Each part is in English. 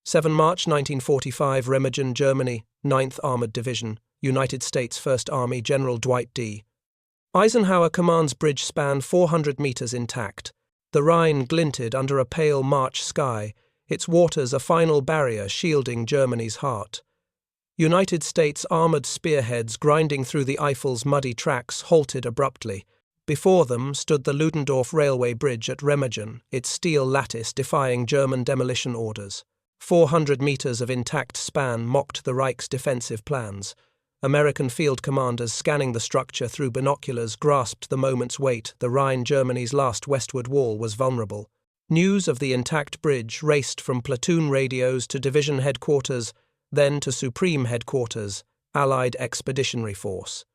7 March 1945, Remagen, Germany, 9th Armored Division, United States First Army, General Dwight D. Eisenhower commands bridge span 400 meters intact. The Rhine glinted under a pale March sky, its waters a final barrier shielding Germany's heart. United States armored spearheads grinding through the Eiffel's muddy tracks halted abruptly. Before them stood the Ludendorff railway bridge at Remagen, its steel lattice defying German demolition orders. 400 meters of intact span mocked the Reich's defensive plans. American field commanders scanning the structure through binoculars grasped the moment's weight. The Rhine, Germany's last westward wall, was vulnerable. News of the intact bridge raced from platoon radios to division headquarters, then to Supreme Headquarters, Allied Expeditionary Force.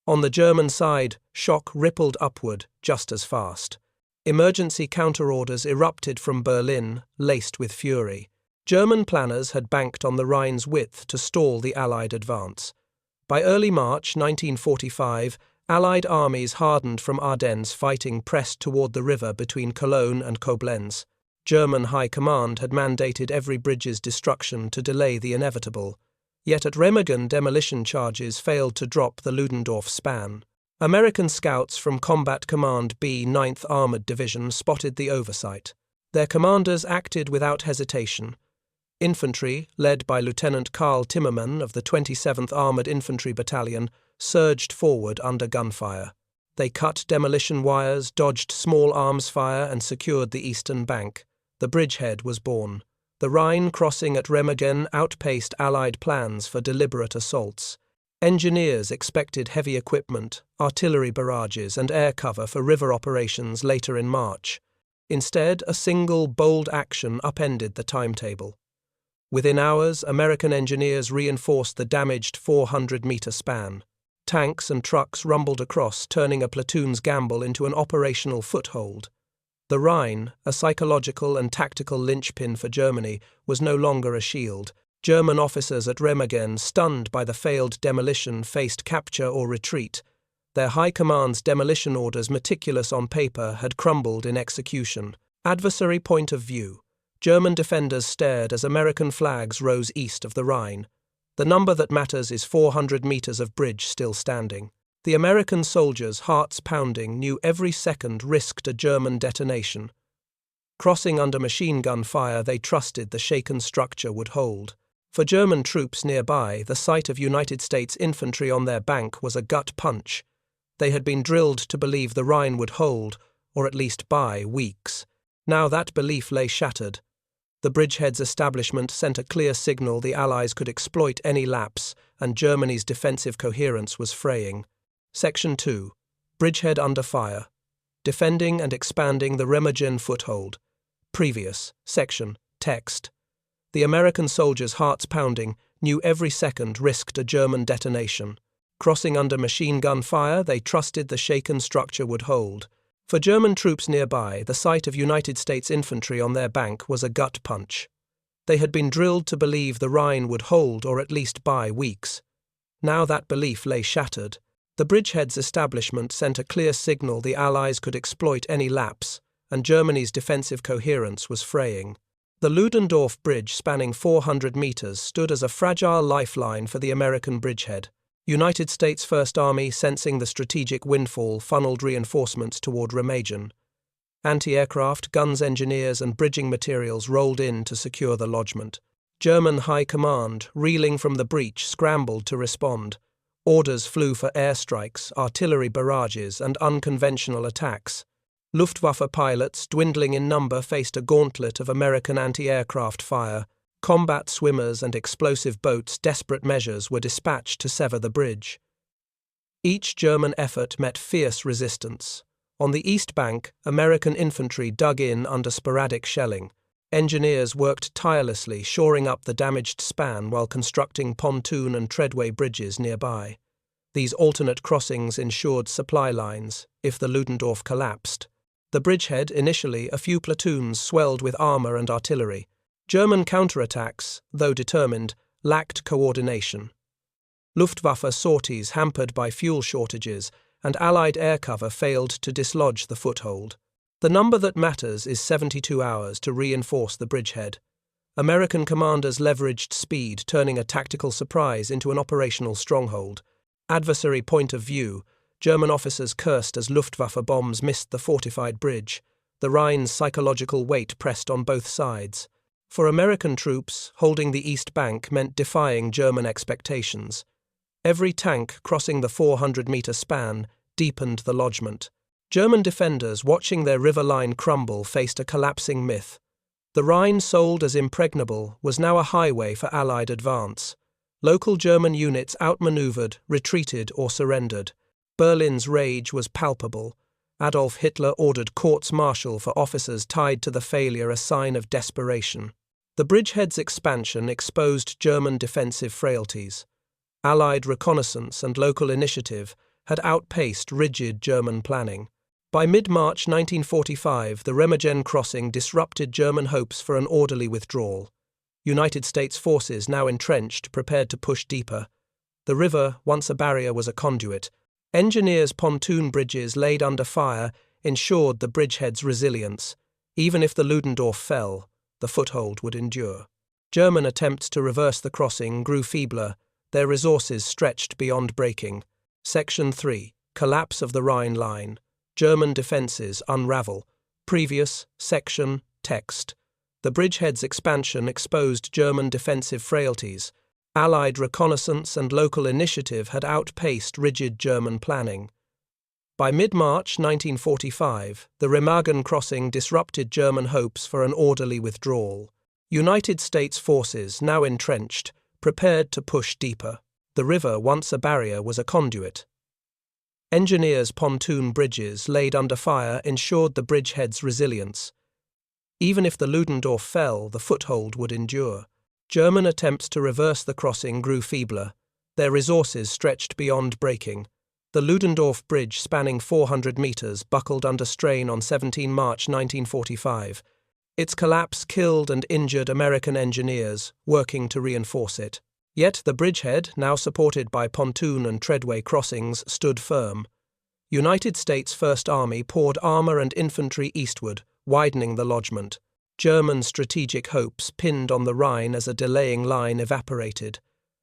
On the German side, shock rippled upward just as fast. Emergency counterorders erupted from Berlin, laced with fury. German planners had banked on the Rhine's width to stall the Allied advance. By early March 1945, Allied armies hardened from Ardennes fighting pressed toward the river between Cologne and Koblenz. German High Command had mandated every bridge's destruction to delay the inevitable. Yet at Remagen, demolition charges failed to drop the Ludendorff span. American scouts from Combat Command B 9th Armored Division spotted the oversight. Their commanders acted without hesitation. Infantry, led by Lieutenant Karl Timmermann of the 27th Armored Infantry Battalion, surged forward under gunfire. They cut demolition wires, dodged small arms fire, and secured the eastern bank. The bridgehead was born. The Rhine crossing at Remagen outpaced Allied plans for deliberate assaults. Engineers expected heavy equipment, artillery barrages, and air cover for river operations later in March. Instead, a single, bold action upended the timetable. Within hours, American engineers reinforced the damaged 400-meter span. Tanks and trucks rumbled across, turning a platoon's gamble into an operational foothold. The Rhine, a psychological and tactical linchpin for Germany, was no longer a shield. German officers at Remagen, stunned by the failed demolition, faced capture or retreat. Their high command's demolition orders, meticulous on paper, had crumbled in execution. Adversary point of view. German defenders stared as American flags rose east of the Rhine. The number that matters is 400 meters of bridge still standing. The American soldiers, hearts pounding, knew every second risked a German detonation. Crossing under machine gun fire, they trusted the shaken structure would hold. For German troops nearby, the sight of United States infantry on their bank was a gut punch. They had been drilled to believe the Rhine would hold, or at least buy, weeks. Now that belief lay shattered. The bridgehead's establishment sent a clear signal the Allies could exploit any lapse, and Germany's defensive coherence was fraying. Section 2. Bridgehead under fire. Defending and expanding the Remagen foothold. Previous. Section. Text. The American soldiers, hearts pounding, knew every second risked a German detonation. Crossing under machine gun fire, they trusted the shaken structure would hold. For German troops nearby, the sight of United States infantry on their bank was a gut punch. They had been drilled to believe the Rhine would hold or at least buy weeks. Now that belief lay shattered. The bridgehead's establishment sent a clear signal the Allies could exploit any lapse, and Germany's defensive coherence was fraying. The Ludendorff Bridge, spanning 400 meters, stood as a fragile lifeline for the American bridgehead. United States First Army, sensing the strategic windfall, funneled reinforcements toward Remagen. Anti-aircraft, guns engineers, and bridging materials rolled in to secure the lodgment. German High Command, reeling from the breach, scrambled to respond. Orders flew for airstrikes, artillery barrages, and unconventional attacks. Luftwaffe pilots, dwindling in number, faced a gauntlet of American anti-aircraft fire. Combat swimmers and explosive boats, desperate measures were dispatched to sever the bridge. Each German effort met fierce resistance. On the east bank, American infantry dug in under sporadic shelling. Engineers worked tirelessly, shoring up the damaged span while constructing pontoon and treadway bridges nearby. These alternate crossings ensured supply lines, if the Ludendorff collapsed. The bridgehead, initially a few platoons, swelled with armor and artillery. German counterattacks, though determined, lacked coordination. Luftwaffe sorties hampered by fuel shortages, and Allied air cover failed to dislodge the foothold. The number that matters is 72 hours to reinforce the bridgehead. American commanders leveraged speed, turning a tactical surprise into an operational stronghold. Adversary point of view. German officers cursed as Luftwaffe bombs missed the fortified bridge. The Rhine's psychological weight pressed on both sides. For American troops, holding the east bank meant defying German expectations. Every tank crossing the 400-meter span deepened the lodgment. German defenders, watching their river line crumble, faced a collapsing myth. The Rhine, sold as impregnable, was now a highway for Allied advance. Local German units outmaneuvered, retreated, or surrendered. Berlin's rage was palpable. Adolf Hitler ordered courts-martial for officers tied to the failure, a sign of desperation. The bridgehead's expansion exposed German defensive frailties. Allied reconnaissance and local initiative had outpaced rigid German planning. By mid-March 1945, the Remagen crossing disrupted German hopes for an orderly withdrawal. United States forces, now entrenched, prepared to push deeper. The river, once a barrier, was a conduit. Engineers' pontoon bridges laid under fire ensured the bridgehead's resilience. Even if the Ludendorff fell, the foothold would endure. German attempts to reverse the crossing grew feebler, their resources stretched beyond breaking. Section 3. Collapse of the Rhine line. German defences unravel. Previous section text. The bridgehead's expansion exposed German defensive frailties. Allied reconnaissance and local initiative had outpaced rigid German planning. By mid-March 1945, the Remagen crossing disrupted German hopes for an orderly withdrawal. United States forces, now entrenched, prepared to push deeper. The river, once a barrier, was a conduit. Engineers' pontoon bridges laid under fire ensured the bridgehead's resilience. Even if the Ludendorff fell, the foothold would endure. German attempts to reverse the crossing grew feebler, their resources stretched beyond breaking. The Ludendorff Bridge, spanning 400 meters, buckled under strain on 17 March 1945. Its collapse killed and injured American engineers working to reinforce it. Yet the bridgehead, now supported by pontoon and treadway crossings, stood firm. United States First Army poured armor and infantry eastward, widening the lodgment. German strategic hopes pinned on the Rhine as a delaying line evaporated.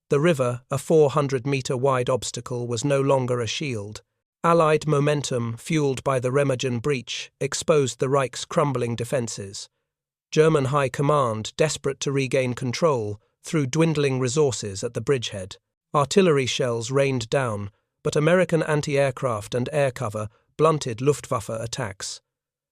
The river, a 400-meter-wide obstacle, was no longer a shield. Allied momentum, fueled by the Remagen breach, exposed the Reich's crumbling defences. German high command, desperate to regain control, threw dwindling resources at the bridgehead. Artillery shells rained down, but American anti-aircraft and air cover blunted Luftwaffe attacks.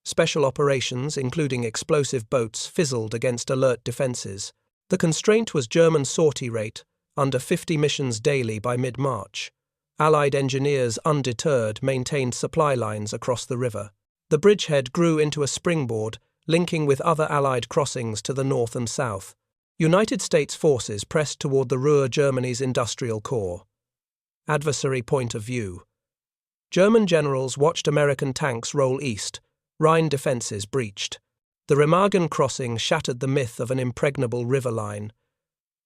Special operations, including explosive boats, fizzled against alert defences. The constraint was German sortie rate, under 50 missions daily by mid-March. Allied engineers, undeterred, maintained supply lines across the river. The bridgehead grew into a springboard, linking with other Allied crossings to the north and south. United States forces pressed toward the Ruhr, Germany's industrial core. Adversary point of view. German generals watched American tanks roll east. Rhine defences breached. The Remagen crossing shattered the myth of an impregnable river line.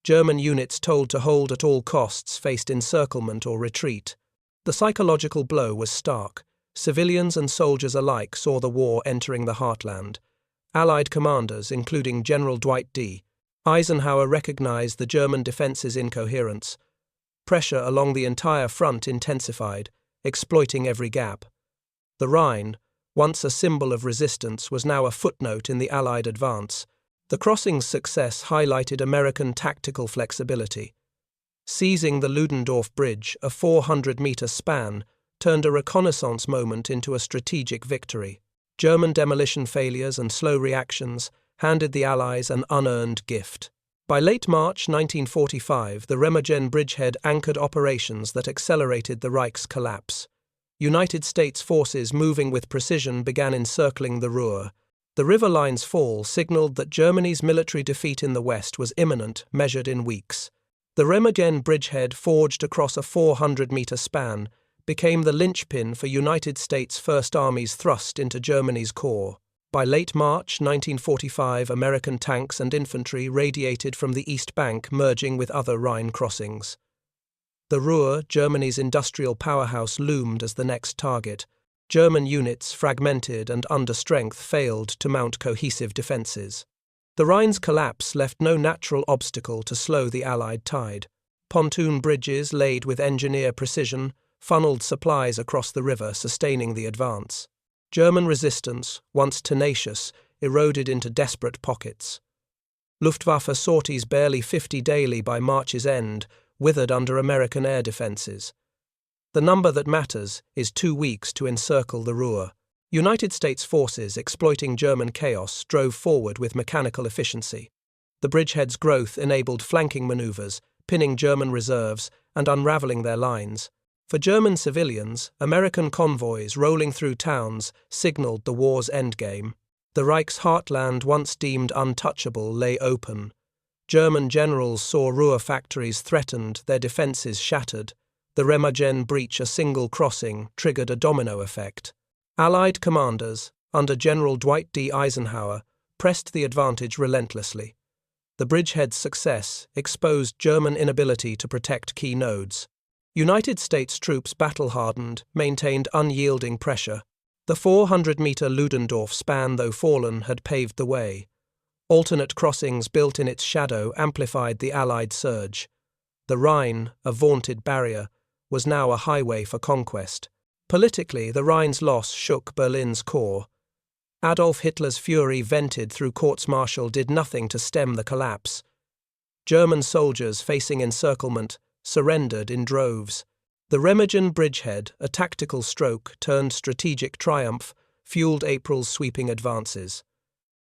German units told to hold at all costs faced encirclement or retreat. The psychological blow was stark. Civilians and soldiers alike saw the war entering the heartland. Allied commanders, including General Dwight D. Eisenhower, recognized the German defence's incoherence. Pressure along the entire front intensified, exploiting every gap. The Rhine, once a symbol of resistance, was now a footnote in the Allied advance. The crossing's success highlighted American tactical flexibility. Seizing the Ludendorff Bridge, a 400-meter span, turned a reconnaissance moment into a strategic victory. German demolition failures and slow reactions handed the Allies an unearned gift. By late March 1945, the Remagen bridgehead anchored operations that accelerated the Reich's collapse. United States forces, moving with precision, began encircling the Ruhr. The river line's fall signaled that Germany's military defeat in the west was imminent, measured in weeks. The Remagen bridgehead, forged across a 400-meter span, became the linchpin for United States First Army's thrust into Germany's core. By late March 1945, American tanks and infantry radiated from the east bank, merging with other Rhine crossings. The Ruhr, Germany's industrial powerhouse, loomed as the next target. German units, fragmented and under strength, failed to mount cohesive defences. The Rhine's collapse left no natural obstacle to slow the Allied tide. Pontoon bridges laid with engineer precision funneled supplies across the river, sustaining the advance. German resistance, once tenacious, eroded into desperate pockets. Luftwaffe sorties barely 50 daily by March's end, withered under American air defenses. The number that matters is 2 weeks to encircle the Ruhr. United States forces, exploiting German chaos, drove forward with mechanical efficiency. The bridgehead's growth enabled flanking maneuvers, pinning German reserves and unraveling their lines. For German civilians, American convoys rolling through towns signaled the war's endgame. The Reich's heartland, once deemed untouchable, lay open. German generals saw Ruhr factories threatened, their defences shattered. The Remagen breach, a single crossing, triggered a domino effect. Allied commanders, under General Dwight D. Eisenhower, pressed the advantage relentlessly. The bridgehead's success exposed German inability to protect key nodes. United States troops, battle-hardened, maintained unyielding pressure. The 400-metre Ludendorff span, though fallen, had paved the way. Alternate crossings built in its shadow amplified the Allied surge. The Rhine, a vaunted barrier, was now a highway for conquest. Politically, the Rhine's loss shook Berlin's core. Adolf Hitler's fury, vented through courts-martial, did nothing to stem the collapse. German soldiers, facing encirclement, surrendered in droves. The Remagen bridgehead, a tactical stroke turned strategic triumph, fueled April's sweeping advances.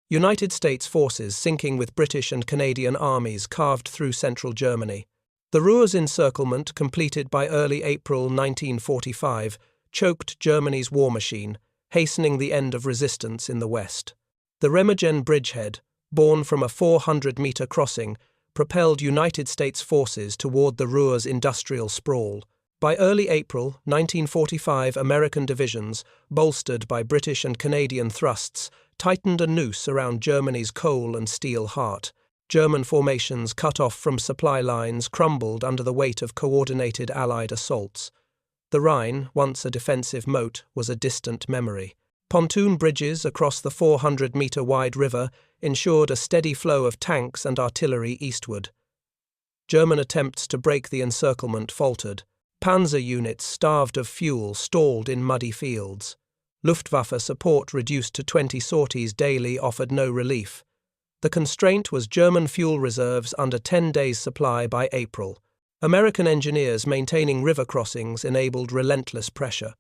United States forces, sinking with British and Canadian armies, carved through central Germany. The Ruhr's encirclement, completed by early April 1945, choked Germany's war machine, hastening the end of resistance in the west. The Remagen bridgehead, born from a 400-metre crossing, propelled United States forces toward the Ruhr's industrial sprawl. By early April 1945, American divisions, bolstered by British and Canadian thrusts, tightened a noose around Germany's coal and steel heart. German formations, cut off from supply lines, crumbled under the weight of coordinated Allied assaults. The Rhine, once a defensive moat, was a distant memory. Pontoon bridges across the 400-metre-wide river ensured a steady flow of tanks and artillery eastward. German attempts to break the encirclement faltered. Panzer units, starved of fuel, stalled in muddy fields. Luftwaffe support, reduced to 20 sorties daily, offered no relief. The constraint was German fuel reserves under 10 days' supply by April. American engineers maintaining river crossings enabled relentless pressure.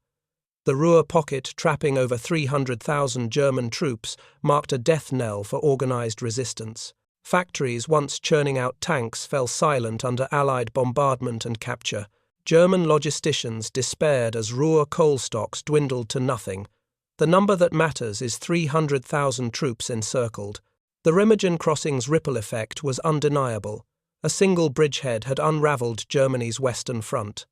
The Ruhr pocket, trapping over 300,000 German troops, marked a death knell for organized resistance. Factories, once churning out tanks, fell silent under Allied bombardment and capture. German logisticians despaired as Ruhr coal stocks dwindled to nothing. The number that matters is 300,000 troops encircled. The Remagen crossing's ripple effect was undeniable. A single bridgehead had unraveled Germany's western front.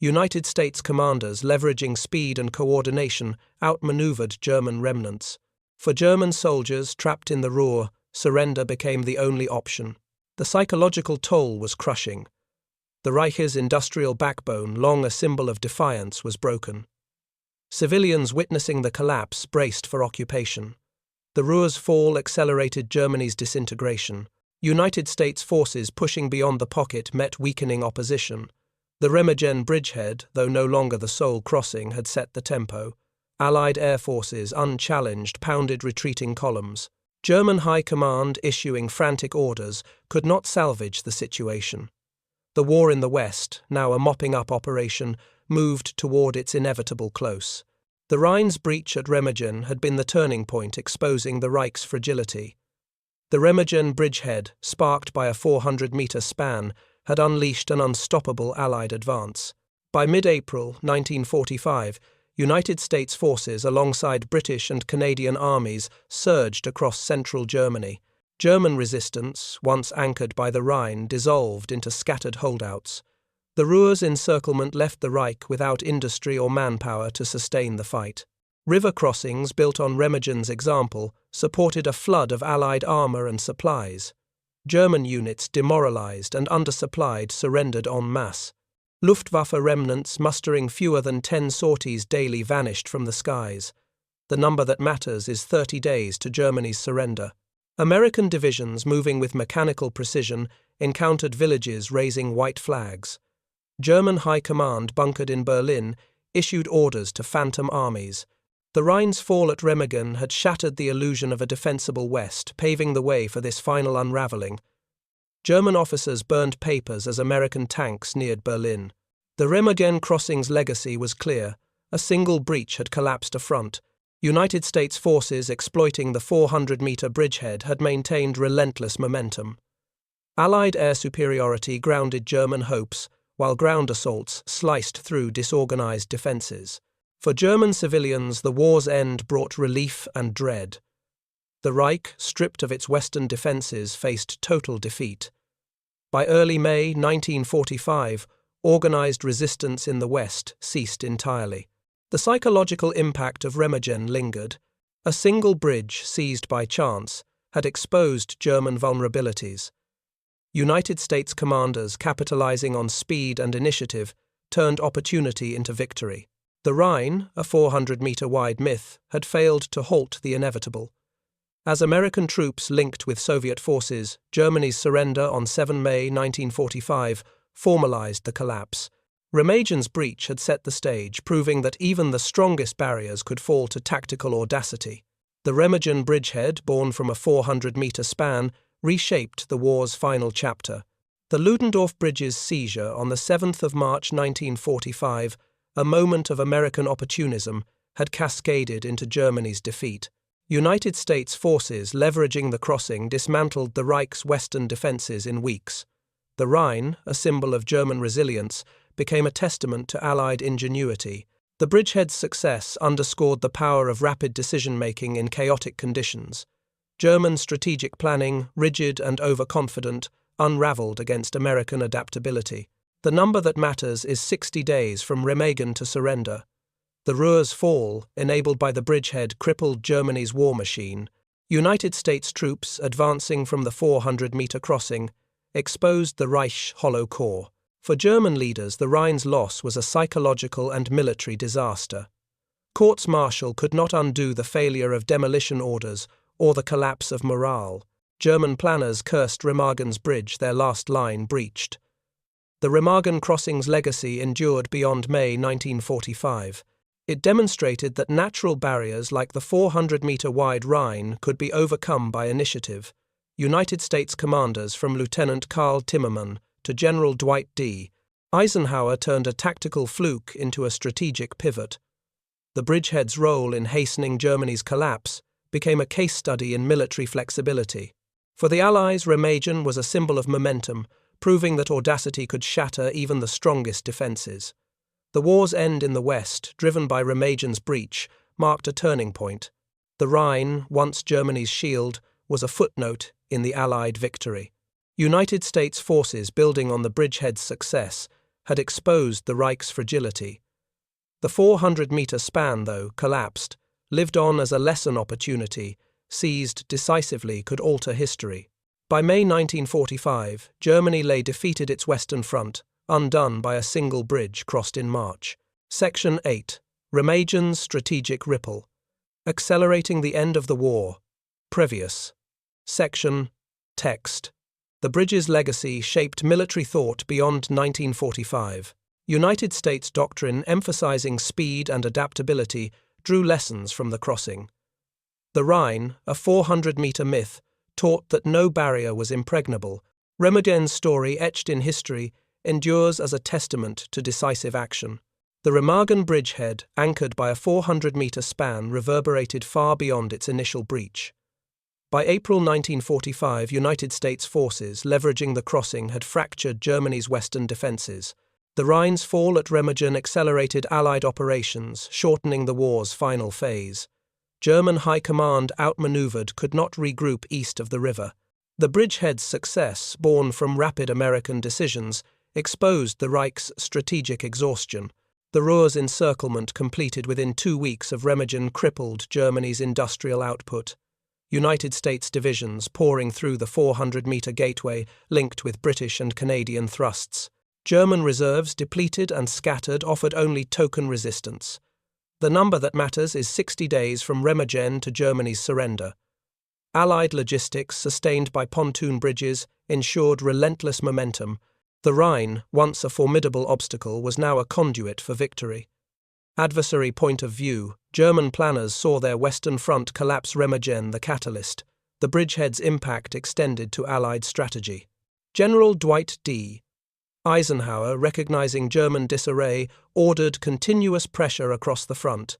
United States commanders, leveraging speed and coordination, outmaneuvered German remnants. For German soldiers trapped in the Ruhr, surrender became the only option. The psychological toll was crushing. The Reich's industrial backbone, long a symbol of defiance, was broken. Civilians witnessing the collapse braced for occupation. The Ruhr's fall accelerated Germany's disintegration. United States forces pushing beyond the pocket met weakening opposition. The Remagen bridgehead, though no longer the sole crossing, had set the tempo. Allied air forces, unchallenged, pounded retreating columns. German high command, issuing frantic orders, could not salvage the situation. The war in the West, now a mopping-up operation, moved toward its inevitable close. The Rhine's breach at Remagen had been the turning point, exposing the Reich's fragility. The Remagen bridgehead, sparked by a 400-metre span, had unleashed an unstoppable Allied advance. By mid-April 1945, United States forces, alongside British and Canadian armies, surged across central Germany. German resistance, once anchored by the Rhine, dissolved into scattered holdouts. The Ruhr's encirclement left the Reich without industry or manpower to sustain the fight. River crossings, built on Remagen's example, supported a flood of Allied armour and supplies. German units, demoralised and undersupplied, surrendered en masse. Luftwaffe remnants, mustering fewer than 10 sorties daily, vanished from the skies. The number that matters is 30 days to Germany's surrender. American divisions moving with mechanical precision encountered villages raising white flags. German high command bunkered in Berlin issued orders to phantom armies. The Rhine's fall at Remagen had shattered the illusion of a defensible West, paving the way for this final unraveling. German officers burned papers as American tanks neared Berlin. The Remagen crossing's legacy was clear. A single breach had collapsed a front. United States forces exploiting the 400-meter bridgehead had maintained relentless momentum. Allied air superiority grounded German hopes, while ground assaults sliced through disorganized defenses. For German civilians, the war's end brought relief and dread. The Reich, stripped of its western defenses, faced total defeat. By early May 1945, organized resistance in the West ceased entirely. The psychological impact of Remagen lingered. A single bridge, seized by chance, had exposed German vulnerabilities. United States commanders, capitalizing on speed and initiative, turned opportunity into victory. The Rhine, a 400-meter-wide myth, had failed to halt the inevitable. As American troops linked with Soviet forces, Germany's surrender on 7 May 1945 formalized the collapse. Remagen's breach had set the stage, proving that even the strongest barriers could fall to tactical audacity. The Remagen bridgehead, born from a 400-meter span, reshaped the war's final chapter. The Ludendorff Bridge's seizure on the 7th of March 1945, a moment of American opportunism, had cascaded into Germany's defeat. United States forces, leveraging the crossing, dismantled the Reich's western defenses in weeks. The Rhine, a symbol of German resilience, became a testament to Allied ingenuity. The bridgehead's success underscored the power of rapid decision-making in chaotic conditions. German strategic planning, rigid and overconfident, unraveled against American adaptability. The number that matters is 60 days from Remagen to surrender. The Ruhr's fall, enabled by the bridgehead, crippled Germany's war machine. United States troops, advancing from the 400-meter crossing, exposed the Reich's hollow core. For German leaders, the Rhine's loss was a psychological and military disaster. Courts-martial could not undo the failure of demolition orders or the collapse of morale. German planners cursed Remagen's bridge, their last line breached. The Remagen crossing's legacy endured beyond May 1945. It demonstrated that natural barriers like the 400-meter-wide Rhine could be overcome by initiative. United States commanders, from Lieutenant Carl Timmerman to General Dwight D. Eisenhower, turned a tactical fluke into a strategic pivot. The bridgehead's role in hastening Germany's collapse became a case study in military flexibility. For the Allies, Remagen was a symbol of momentum, proving that audacity could shatter even the strongest defenses. The war's end in the West, driven by Remagen's breach, marked a turning point. The Rhine, once Germany's shield, was a footnote in the Allied victory. United States forces, building on the bridgehead's success, had exposed the Reich's fragility. The 400-meter span, though, collapsed, lived on as a lesson opportunity, seized decisively, could alter history. By May 1945, Germany lay defeated its western front, undone by a single bridge crossed in March. Section 8. Remagen's strategic ripple. Accelerating the end of the war. Previous. Section. Text. The bridge's legacy shaped military thought beyond 1945. United States doctrine emphasizing speed and adaptability drew lessons from the crossing. The Rhine, a 400-meter myth, taught that no barrier was impregnable. Remagen's story, etched in history, endures as a testament to decisive action. The Remagen bridgehead, anchored by a 400-meter span, reverberated far beyond its initial breach. By April 1945, United States forces, leveraging the crossing, had fractured Germany's western defenses. The Rhine's fall at Remagen accelerated Allied operations, shortening the war's final phase. German high command, outmaneuvered, could not regroup east of the river. The bridgehead's success, born from rapid American decisions, exposed the Reich's strategic exhaustion. The Ruhr's encirclement, completed within 2 weeks of Remagen, crippled Germany's industrial output. United States divisions, pouring through the 400-meter gateway, linked with British and Canadian thrusts. German reserves, depleted and scattered, offered only token resistance. The number that matters is 60 days from Remagen to Germany's surrender. Allied logistics, sustained by pontoon bridges, ensured relentless momentum. The Rhine, once a formidable obstacle, was now a conduit for victory. Adversary point of view: German planners saw their western front collapse. Remagen the catalyst. The bridgehead's impact extended to Allied strategy. General Dwight D. Eisenhower, recognizing German disarray, ordered continuous pressure across the front.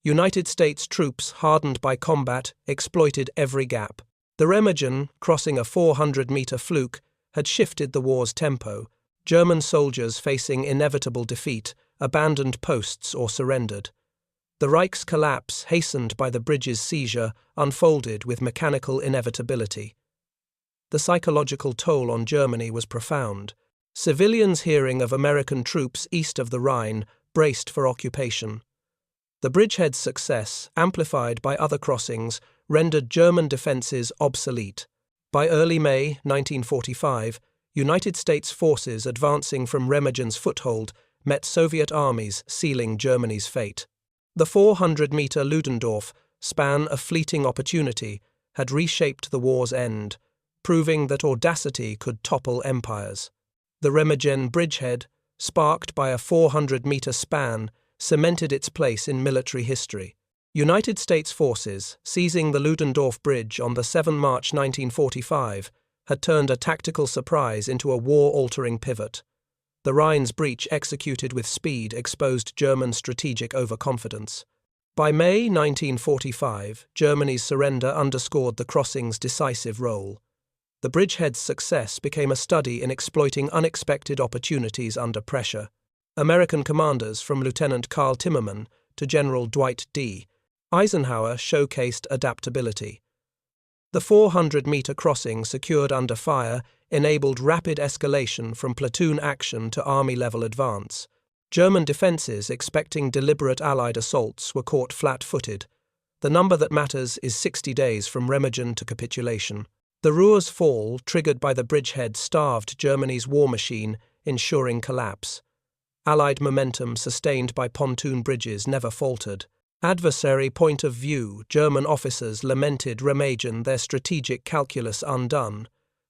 United States troops, hardened by combat, exploited every gap. The Remagen, crossing a 400-meter fluke, had shifted the war's tempo. German soldiers, facing inevitable defeat, abandoned posts or surrendered. The Reich's collapse, hastened by the bridge's seizure, unfolded with mechanical inevitability. The psychological toll on Germany was profound. Civilians hearing of American troops east of the Rhine braced for occupation. The bridgehead's success, amplified by other crossings, rendered German defenses obsolete. By early May 1945, United States forces advancing from Remagen's foothold met Soviet armies sealing Germany's fate. The 400-meter Ludendorff span, a fleeting opportunity, had reshaped the war's end, proving that audacity could topple empires. The Remagen bridgehead, sparked by a 400-meter span, cemented its place in military history. United States forces, seizing the Ludendorff Bridge on the 7 March 1945, had turned a tactical surprise into a war-altering pivot. The Rhine's breach, executed with speed, exposed German strategic overconfidence. By May 1945, Germany's surrender underscored the crossing's decisive role. The bridgehead's success became a study in exploiting unexpected opportunities under pressure. American commanders, from Lieutenant Carl Timmerman to General Dwight D. Eisenhower, showcased adaptability. The 400-meter crossing, secured under fire, enabled rapid escalation from platoon action to army-level advance. German defenses, expecting deliberate Allied assaults, were caught flat-footed. The number that matters is 60 days from Remagen to capitulation. The Ruhr's fall, triggered by the bridgehead, starved Germany's war machine, ensuring collapse. Allied momentum, sustained by pontoon bridges, never faltered. Adversary point of view: German officers lamented Remagen, their strategic calculus undone.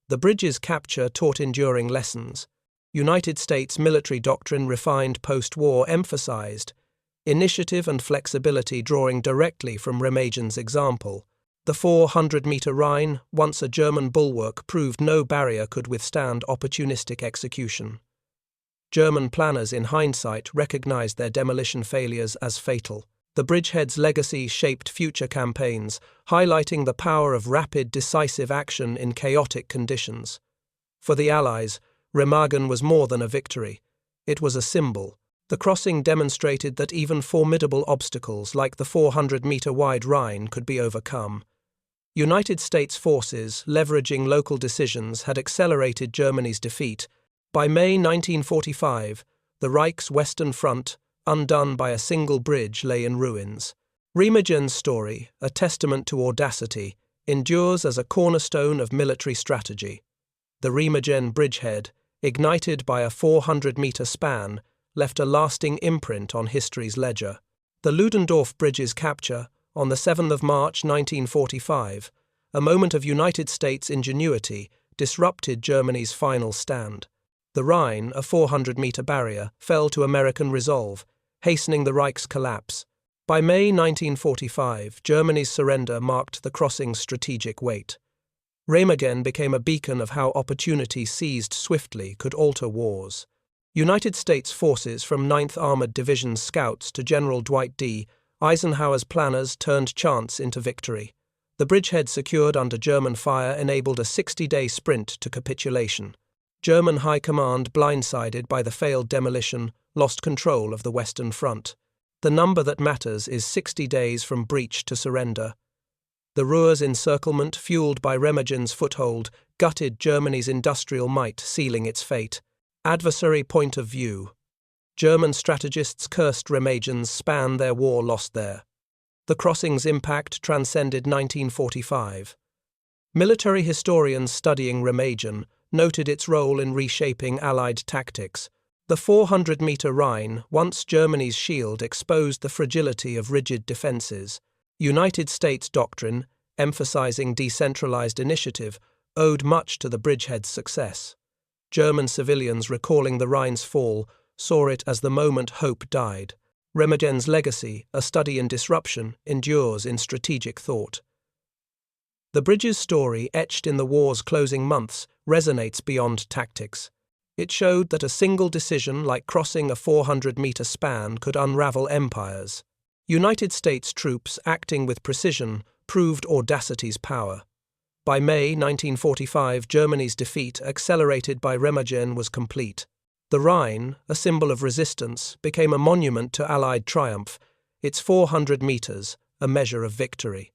The bridge's capture taught enduring lessons. United States military doctrine, refined post-war, emphasized initiative and flexibility, drawing directly from Remagen's example. The 400-meter Rhine, once a German bulwark, proved no barrier could withstand opportunistic execution. German planners, in hindsight, recognized their demolition failures as fatal. The bridgehead's legacy shaped future campaigns, highlighting the power of rapid, decisive action in chaotic conditions. For the Allies, Remagen was more than a victory. It was a symbol. The crossing demonstrated that even formidable obstacles like the 400-meter-wide Rhine could be overcome. United States forces, leveraging local decisions, had accelerated Germany's defeat. By May 1945, the Reich's western front, undone by a single bridge, lay in ruins. Remagen's story, a testament to audacity, endures as a cornerstone of military strategy. The Remagen bridgehead, ignited by a 400-meter span, left a lasting imprint on history's ledger. The Ludendorff Bridge's capture, on the 7th of March 1945, a moment of United States ingenuity, disrupted Germany's final stand. The Rhine, a 400-meter barrier, fell to American resolve, hastening the Reich's collapse. By May 1945, Germany's surrender marked the crossing's strategic weight. Remagen became a beacon of how opportunity seized swiftly could alter wars. United States forces, from 9th Armored Division's scouts to General Dwight D. Eisenhower's planners, turned chance into victory. The bridgehead, secured under German fire, enabled a 60-day sprint to capitulation. German high command, blindsided by the failed demolition, lost control of the Western Front. The number that matters is 60 days from breach to surrender. The Ruhr's encirclement, fueled by Remagen's foothold, gutted Germany's industrial might, sealing its fate. Adversary point of view: German strategists cursed Remagen's span, their war lost there. The crossing's impact transcended 1945. Military historians studying Remagen noted its role in reshaping Allied tactics. The 400-meter Rhine, once Germany's shield, exposed the fragility of rigid defenses. United States doctrine, emphasizing decentralized initiative, owed much to the bridgehead's success. German civilians recalling the Rhine's fall saw it as the moment hope died. Remagen's legacy, a study in disruption, endures in strategic thought. The bridge's story, etched in the war's closing months, resonates beyond tactics. It showed that a single decision like crossing a 400-meter span could unravel empires. United States troops, acting with precision, proved audacity's power. By May 1945, Germany's defeat, accelerated by Remagen, was complete. The Rhine, a symbol of resistance, became a monument to Allied triumph, its 400 meters, a measure of victory.